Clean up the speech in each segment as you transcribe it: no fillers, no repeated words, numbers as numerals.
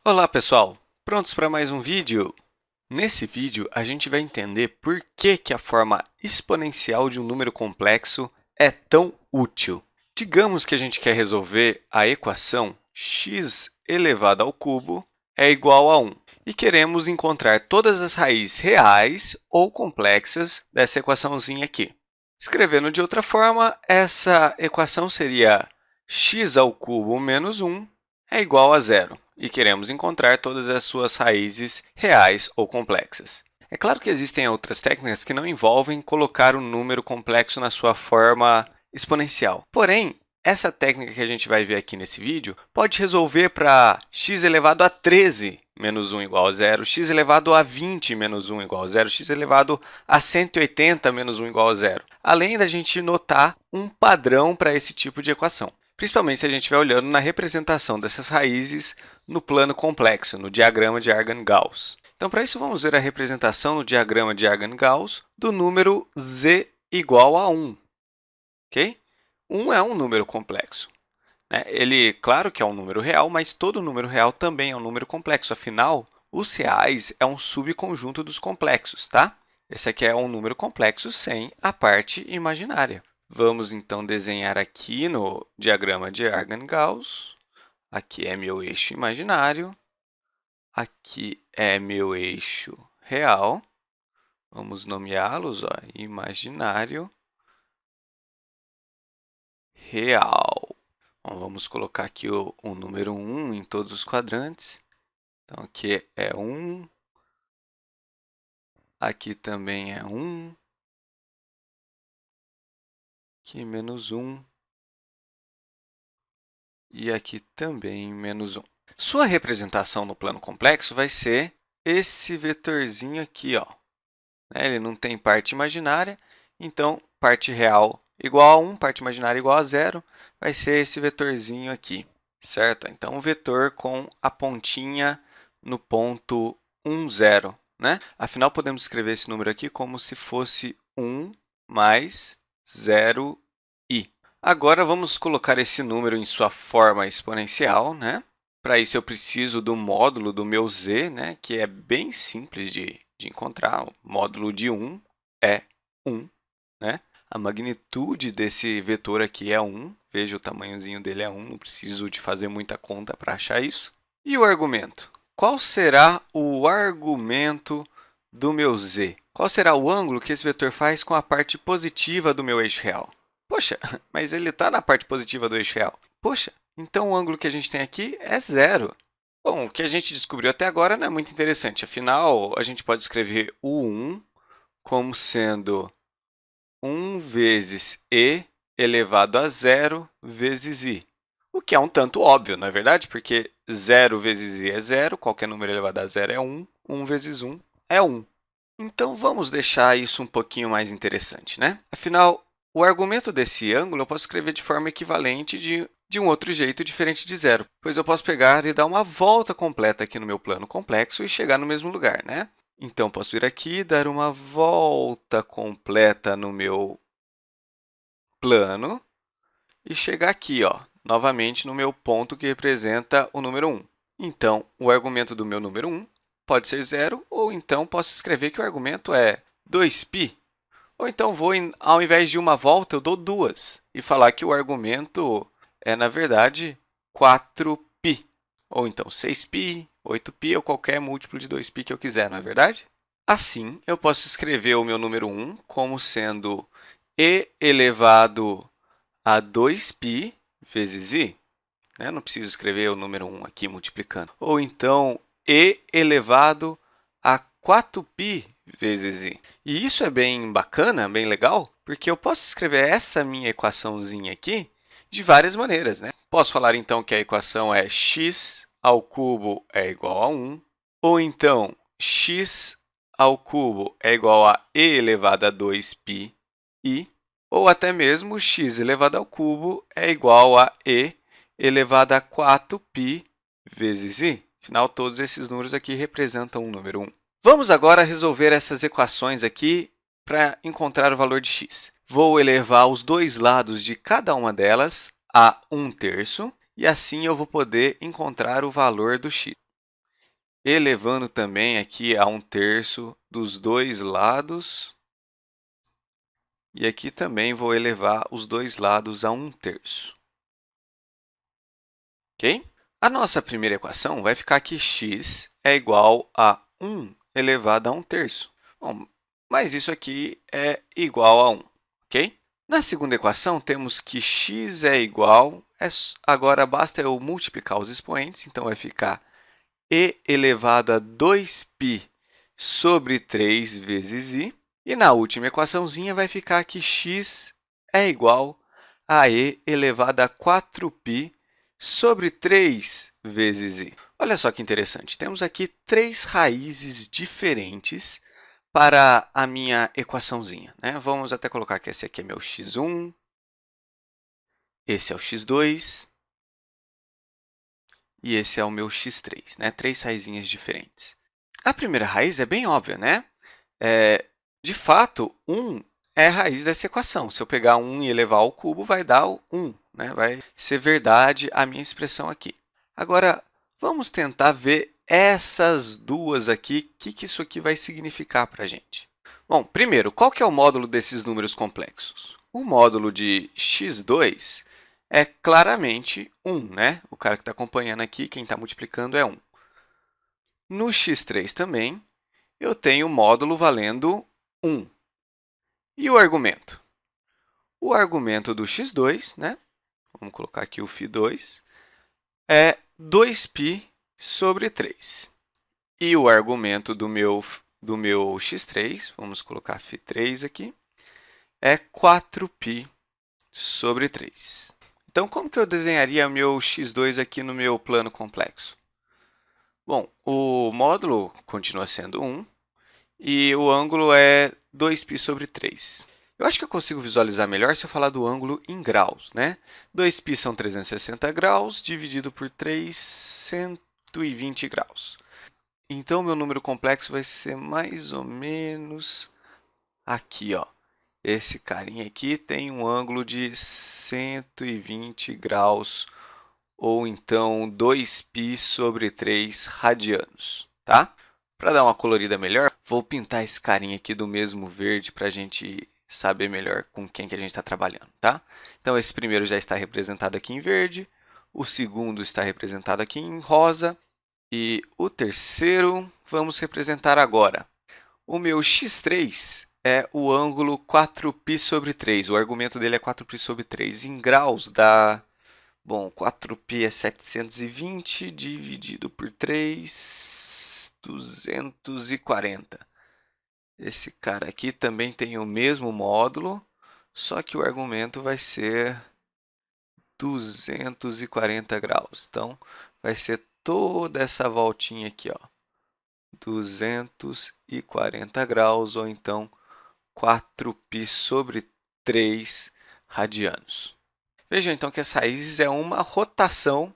Olá, pessoal! Prontos para mais um vídeo? Nesse vídeo, a gente vai entender por que a forma exponencial de um número complexo é tão útil. Digamos que a gente quer resolver a equação x elevado ao cubo é igual a 1 e queremos encontrar todas as raízes reais ou complexas dessa equaçãozinha aqui. Escrevendo de outra forma, essa equação seria x ao cubo menos 1 é igual a zero e queremos encontrar todas as suas raízes reais ou complexas. É claro que existem outras técnicas que não envolvem colocar um número complexo na sua forma exponencial. Porém, essa técnica que a gente vai ver aqui nesse vídeo pode resolver para x elevado a 13 menos 1 igual a zero, x elevado a 20 menos 1 igual a zero, x elevado a 180 menos 1 igual a zero. Além da gente notar um padrão para esse tipo de equação. Principalmente se a gente estiver olhando na representação dessas raízes no plano complexo, no diagrama de Argand-Gauss. Então, para isso, vamos ver a representação no diagrama de Argand-Gauss do número z igual a 1. Okay? 1 é um número complexo. Ele, claro que é um número real, mas todo número real também é um número complexo. Afinal, os reais é um subconjunto dos complexos, tá? Esse aqui é um número complexo sem a parte imaginária. Vamos, então, desenhar aqui no diagrama de Argand-Gauss. Aqui é meu eixo imaginário. Aqui é meu eixo real. Vamos nomeá-los, imaginário, real. Bom, vamos colocar aqui o número 1 em todos os quadrantes. Então, aqui é 1. Aqui também é 1. Aqui menos 1. E aqui também menos 1. Sua representação no plano complexo vai ser esse vetorzinho aqui, ó. Ele não tem parte imaginária, então parte real igual a 1, parte imaginária igual a zero, vai ser esse vetorzinho aqui, certo? Então, um vetor com a pontinha no ponto 1, 0. Afinal, podemos escrever esse número aqui como se fosse 1 mais 0i. Agora, vamos colocar esse número em sua forma exponencial. Para isso, eu preciso do módulo do meu z, que é bem simples de encontrar. O módulo de 1 é 1. A magnitude desse vetor aqui é 1. Veja, o tamanhozinho dele é 1. Não preciso de fazer muita conta para achar isso. E o argumento? Qual será o argumento do meu z? Qual será o ângulo que esse vetor faz com a parte positiva do meu eixo real? Poxa, mas ele está na parte positiva do eixo real. Poxa, então o ângulo que a gente tem aqui é zero. Bom, o que a gente descobriu até agora não é muito interessante. Afinal, a gente pode escrever o 1 como sendo 1 vezes e elevado a zero vezes i. O que é um tanto óbvio, não é verdade? Porque 0 vezes i é zero, qualquer número elevado a zero é 1, 1 vezes 1 é 1. Então, vamos deixar isso um pouquinho mais interessante, Afinal, o argumento desse ângulo eu posso escrever de forma equivalente de um outro jeito diferente de zero, pois eu posso pegar e dar uma volta completa aqui no meu plano complexo e chegar no mesmo lugar, Então, posso vir aqui, dar uma volta completa no meu plano e chegar aqui, novamente no meu ponto que representa o número 1. Então, o argumento do meu número 1 pode ser zero, ou então posso escrever que o argumento é 2π. Ou então, ao invés de uma volta, eu dou duas e falar que o argumento é, na verdade, 4π. Ou então 6π, 8π ou qualquer múltiplo de 2π que eu quiser, não é verdade? Assim, eu posso escrever o meu número 1 como sendo e elevado a 2π vezes i. Não preciso escrever o número 1 aqui multiplicando. Ou então, e elevado a 4π vezes i. E isso é bem bacana, bem legal, porque eu posso escrever essa minha equaçãozinha aqui de várias maneiras. Posso falar, então, que a equação é x ao cubo é igual a 1, ou então, x ao cubo é igual a e elevado a 2πi, ou até mesmo x elevado ao cubo é igual a e elevado a 4π vezes i. Afinal, todos esses números aqui representam o número 1. Vamos agora resolver essas equações aqui para encontrar o valor de x. Vou elevar os dois lados de cada uma delas a 1/3, e assim eu vou poder encontrar o valor do x. elevando também aqui a 1/3 dos dois lados. E aqui também vou elevar os dois lados a 1/3. Ok? A nossa primeira equação vai ficar que x é igual a 1 elevado a 1/3. Bom, mas isso aqui é igual a 1, ok? Na segunda equação, temos que x é igual... Agora, basta eu multiplicar os expoentes, então vai ficar e elevado a 2π sobre 3 vezes i. E na última equaçãozinha vai ficar que x é igual a e elevado a 4π sobre 3 vezes i. Olha só que interessante, temos aqui 3 raízes diferentes para a minha equaçãozinha, né? Vamos até colocar que esse aqui é meu x1, esse é o x2 e esse é o meu x3, né? 3 raizinhas diferentes. A primeira raiz é bem óbvia, né? De fato, 1 é a raiz dessa equação. Se eu pegar 1 e elevar ao cubo, vai dar o 1, né? Vai ser verdade a minha expressão aqui. Agora, vamos tentar ver essas duas aqui, o que isso aqui vai significar para a gente. Bom, primeiro, qual que é o módulo desses números complexos? O módulo de x2 é claramente 1, né? O cara que está acompanhando aqui, quem está multiplicando é 1. No x3 também, eu tenho o módulo valendo 1. E o argumento? O argumento do x2, né? Vamos colocar aqui o φ2, é 2π sobre 3. E o argumento do meu x3, vamos colocar φ3 aqui, é 4π sobre 3. Então, como que eu desenharia o meu x2 aqui no meu plano complexo? Bom, o módulo continua sendo 1 e o ângulo é 2π sobre 3. Eu acho que eu consigo visualizar melhor se eu falar do ângulo em graus, né? 2π são 360 graus, dividido por 3, 120 graus. Então, meu número complexo vai ser mais ou menos aqui, ó. Esse carinha aqui tem um ângulo de 120 graus, ou então 2π sobre 3 radianos, tá? Para dar uma colorida melhor, vou pintar esse carinha aqui do mesmo verde para a gente saber melhor com quem que a gente está trabalhando, tá? Então, esse primeiro já está representado aqui em verde, o segundo está representado aqui em rosa, e o terceiro vamos representar agora. O meu x3 é o ângulo 4π sobre 3. O argumento dele é 4π sobre 3. Em graus dá... Bom, 4π é 720 dividido por 3, 240. Esse cara aqui também tem o mesmo módulo, só que o argumento vai ser 240 graus. Então, vai ser toda essa voltinha aqui, ó, 240 graus, ou então 4π sobre 3 radianos. Vejam, então, que essa raízes é uma rotação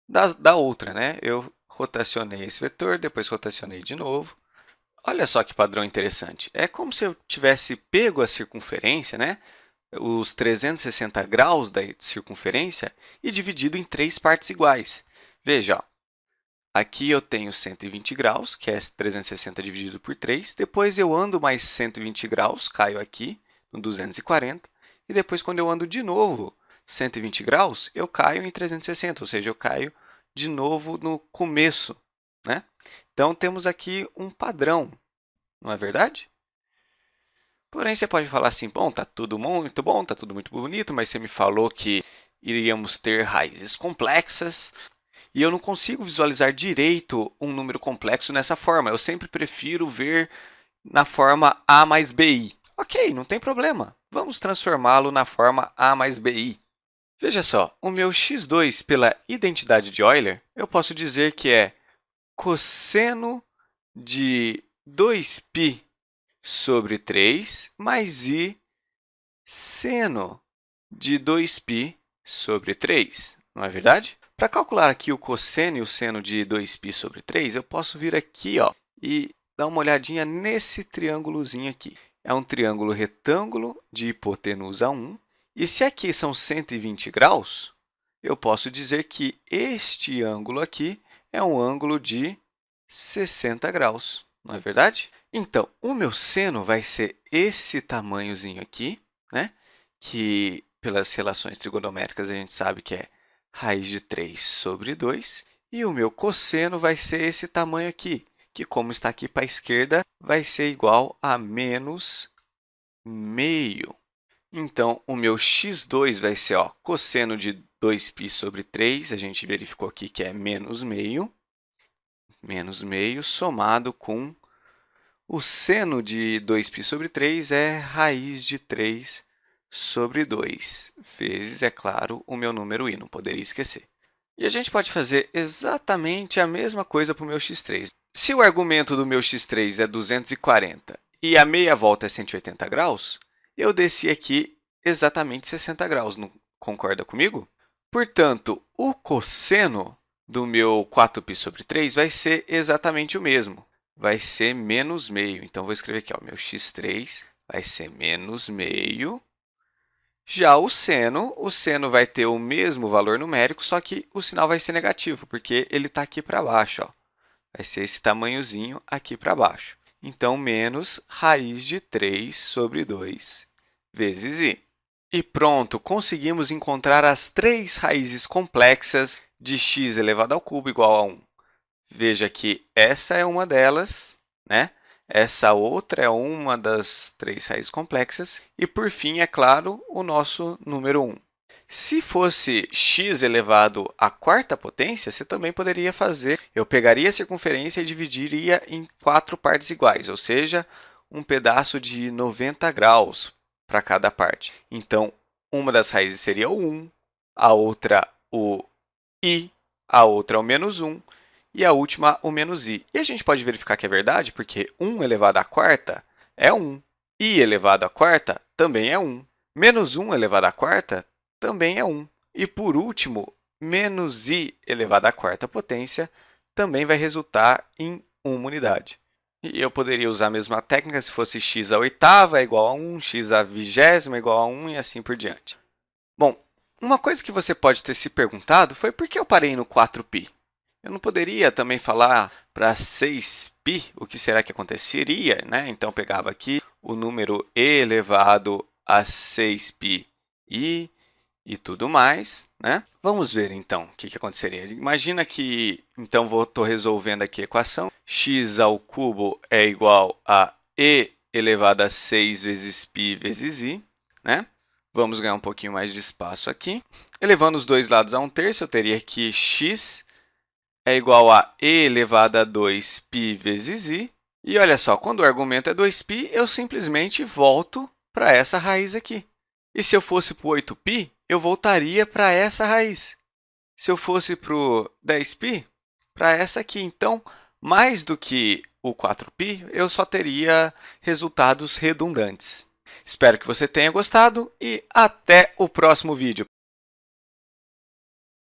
da outra, né? Eu rotacionei esse vetor, depois rotacionei de novo. Olha só que padrão interessante. É como se eu tivesse pego a circunferência, né? Os 360 graus da circunferência, e dividido em 3 partes iguais. Veja, ó, aqui eu tenho 120 graus, que é 360 dividido por 3. Depois eu ando mais 120 graus, caio aqui no 240. E depois, quando eu ando de novo 120 graus, eu caio em 360, ou seja, eu caio de novo no começo, né? Então, temos aqui um padrão, não é verdade? Porém, você pode falar assim, bom, está tudo muito bom, está tudo muito bonito, mas você me falou que iríamos ter raízes complexas e eu não consigo visualizar direito um número complexo nessa forma. Eu sempre prefiro ver na forma a mais bi. Ok, não tem problema. Vamos transformá-lo na forma a mais bi. Veja só, o meu x2, pela identidade de Euler, eu posso dizer que é cosseno de 2π sobre 3 mais i seno de 2π sobre 3, não é verdade? Para calcular aqui o cosseno e o seno de 2π sobre 3, eu posso vir aqui, ó, e dar uma olhadinha nesse triângulozinho aqui. É um triângulo retângulo de hipotenusa 1. E se aqui são 120 graus, eu posso dizer que este ângulo aqui é um ângulo de 60 graus, não é verdade? Então, o meu seno vai ser esse tamanhozinho aqui, né? Que, pelas relações trigonométricas, a gente sabe que é raiz de 3 sobre 2. E o meu cosseno vai ser esse tamanho aqui, que, como está aqui para a esquerda, vai ser igual a menos meio. Então, o meu x2 vai ser cosseno de 2π sobre 3, a gente verificou aqui que é menos meio, somado com o seno de 2π sobre 3 é raiz de 3 sobre 2, vezes, é claro, o meu número i, não poderia esquecer. E a gente pode fazer exatamente a mesma coisa para o meu x3. Se o argumento do meu x3 é 240 e a meia volta é 180 graus, eu desci aqui exatamente 60 graus, não concorda comigo? Portanto, o cosseno do meu 4π sobre 3 vai ser exatamente o mesmo, vai ser menos meio. Então, vou escrever aqui, meu x3 vai ser menos meio. Já o seno vai ter o mesmo valor numérico, só que o sinal vai ser negativo, porque ele está aqui para baixo. Vai ser esse tamanhozinho aqui para baixo. Então, menos raiz de 3 sobre 2 vezes i. E pronto, conseguimos encontrar as 3 raízes complexas de x elevado ao cubo igual a 1. Veja que essa é uma delas, né? Essa outra é uma das 3 raízes complexas. E, por fim, é claro, o nosso número 1. Se fosse x elevado à quarta potência, você também poderia fazer. Eu pegaria a circunferência e dividiria em 4 partes iguais, ou seja, um pedaço de 90 graus para cada parte. Então, uma das raízes seria o 1, a outra o i, a outra o menos 1 e a última o menos i. E a gente pode verificar que é verdade, porque 1 elevado à quarta é 1. I elevado à quarta também é 1. Menos 1 elevado à quarta também é 1. E, por último, menos i elevado à quarta potência também vai resultar em uma unidade. E eu poderia usar a mesma técnica se fosse x à oitava é igual a 1, x à vigésima é igual a 1 e assim por diante. Bom, uma coisa que você pode ter se perguntado foi por que eu parei no 4π? Eu não poderia também falar para 6π o que será que aconteceria, né? Então, eu pegava aqui o número e elevado a 6π e tudo mais, né? Vamos ver, então, o que aconteceria. Imagina que, então, estou resolvendo aqui a equação. X ao cubo é igual a e elevado a 6 vezes π vezes i, né? Vamos ganhar um pouquinho mais de espaço aqui. Elevando os dois lados a 1/3, eu teria que x é igual a e elevado a 2π vezes i. E olha só, quando o argumento é 2π, eu simplesmente volto para essa raiz aqui. E se eu fosse para o 8π, eu voltaria para essa raiz. Se eu fosse para o 10π, para essa aqui. Então, mais do que o 4π, eu só teria resultados redundantes. Espero que você tenha gostado e até o próximo vídeo.